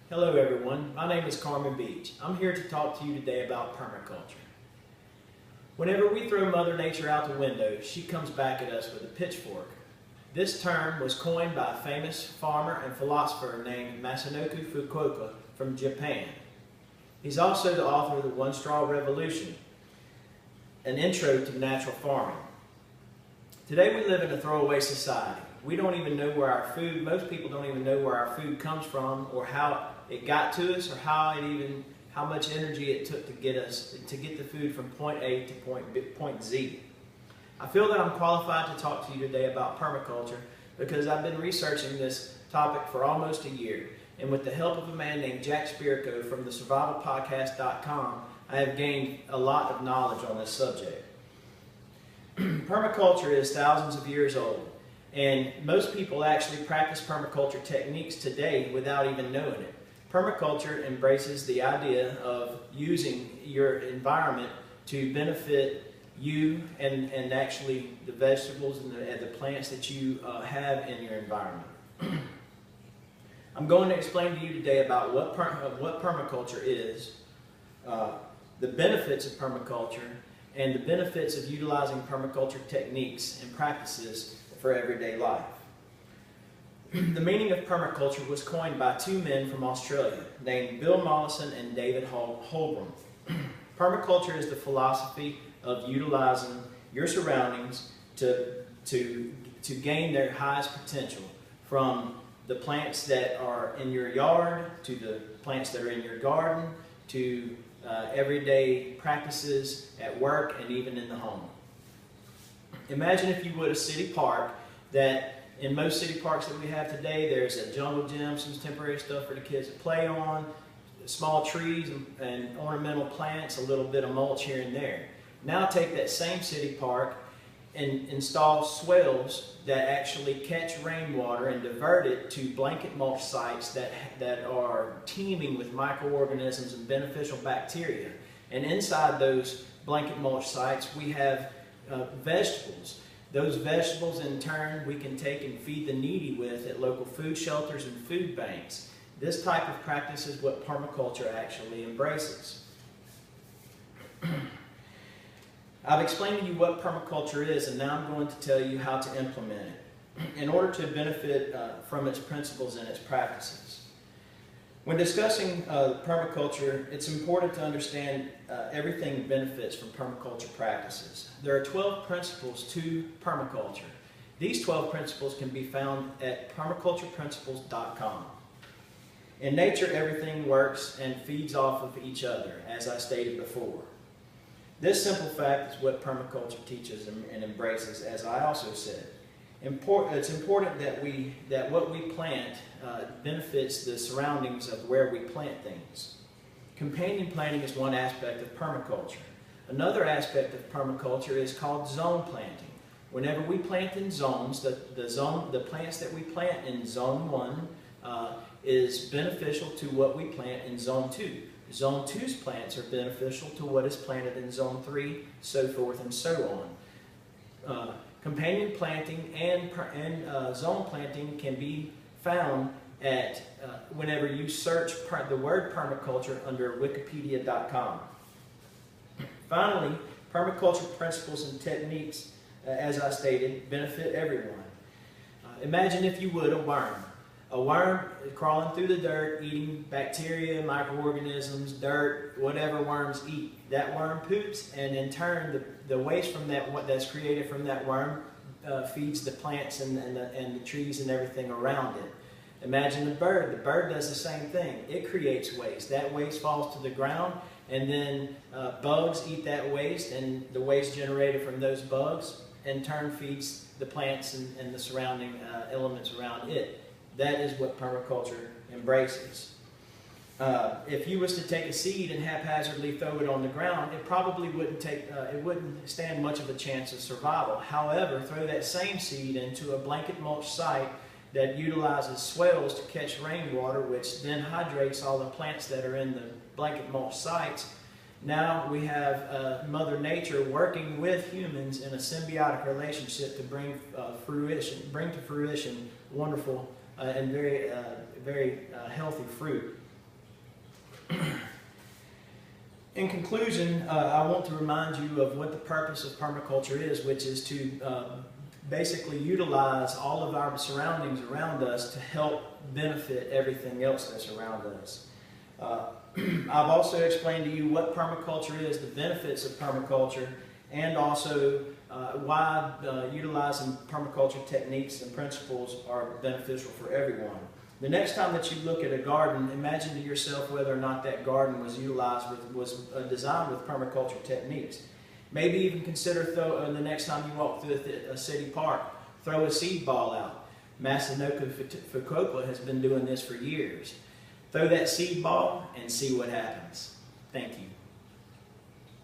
Hello everyone, my name is Carmen Beach. I'm here to talk to you today about permaculture. Whenever we throw Mother Nature out the window, she comes back at us with a pitchfork. This term was coined by a famous farmer and philosopher named Masanobu Fukuoka from Japan. He's also the author of the One Straw Revolution, an intro to natural farming. Today we live in a throwaway society. We don't even know where our food, most people don't even know where our food comes from or how it got to us or how much energy it took to get the food from point A to point Z. I feel that I'm qualified to talk to you today about permaculture because I've been researching this topic for almost a year, and with the help of a man named Jack Spirko from the survivalpodcast.com, I have gained a lot of knowledge on this subject. Permaculture is thousands of years old, and most people actually practice permaculture techniques today without even knowing it. Permaculture embraces the idea of using your environment to benefit you and actually the vegetables and the plants that you have in your environment. I'm going to explain to you today about what permaculture is, the benefits of permaculture, and the benefits of utilizing permaculture techniques and practices for everyday life. The meaning of permaculture was coined by two men from Australia named Bill Mollison and David Holbrook. Permaculture is the philosophy of utilizing your surroundings to gain their highest potential, from the plants that are in your yard to the plants that are in your garden to everyday practices at work and even in the home. Imagine, if you would, a city park that in most city parks that we have today, there's a jungle gym, some temporary stuff for the kids to play on, small trees and ornamental plants, a little bit of mulch here and there. Now take that same city park and install swales that actually catch rainwater and divert it to blanket mulch sites that are teeming with microorganisms and beneficial bacteria. And inside those blanket mulch sites, we have vegetables. Those vegetables, in turn, we can take and feed the needy with at local food shelters and food banks. This type of practice is what permaculture actually embraces. I've explained to you what permaculture is, and now I'm going to tell you how to implement it in order to benefit from its principles and its practices. When discussing permaculture, it's important to understand everything that benefits from permaculture practices. There are 12 principles to permaculture. These 12 principles can be found at permacultureprinciples.com. In nature, everything works and feeds off of each other, as I stated before. This simple fact is what permaculture teaches and embraces, as I also said. It's important that what we plant benefits the surroundings of where we plant things. Companion planting is one aspect of permaculture. Another aspect of permaculture is called zone planting. Whenever we plant in zones, the plants that we plant in zone 1 is beneficial to what we plant in zone 2. Zone 2's plants are beneficial to what is planted in zone 3, so forth and so on. Companion planting and zone planting can be found at whenever you search the word permaculture under wikipedia.com. Finally, permaculture principles and techniques, as I stated, benefit everyone. Imagine, if you would, a worm. A worm crawling through the dirt, eating bacteria, microorganisms, dirt, whatever worms eat. That worm poops, and in turn, the waste from that's created from that worm feeds the plants and the trees and everything around it. Imagine a bird. The bird does the same thing. It creates waste. That waste falls to the ground, and then bugs eat that waste, and the waste generated from those bugs in turn feeds the plants and the surrounding elements around it. That is what permaculture embraces. If you was to take a seed and haphazardly throw it on the ground, it probably wouldn't stand much of a chance of survival. However, throw that same seed into a blanket mulch site that utilizes swales to catch rainwater, which then hydrates all the plants that are in the blanket mulch sites. Now we have Mother Nature working with humans in a symbiotic relationship to bring to fruition wonderful and very healthy fruit. In conclusion, I want to remind you of what the purpose of permaculture is, which is to basically utilize all of our surroundings around us to help benefit everything else that's around us. I've also explained to you what permaculture is, the benefits of permaculture, and also why utilizing permaculture techniques and principles are beneficial for everyone. The next time that you look at a garden, imagine to yourself whether or not that garden was designed with permaculture techniques. Maybe even consider the next time you walk through a city park, throw a seed ball out. Masanoka Fukuoka has been doing this for years. Throw that seed ball and see what happens. Thank you.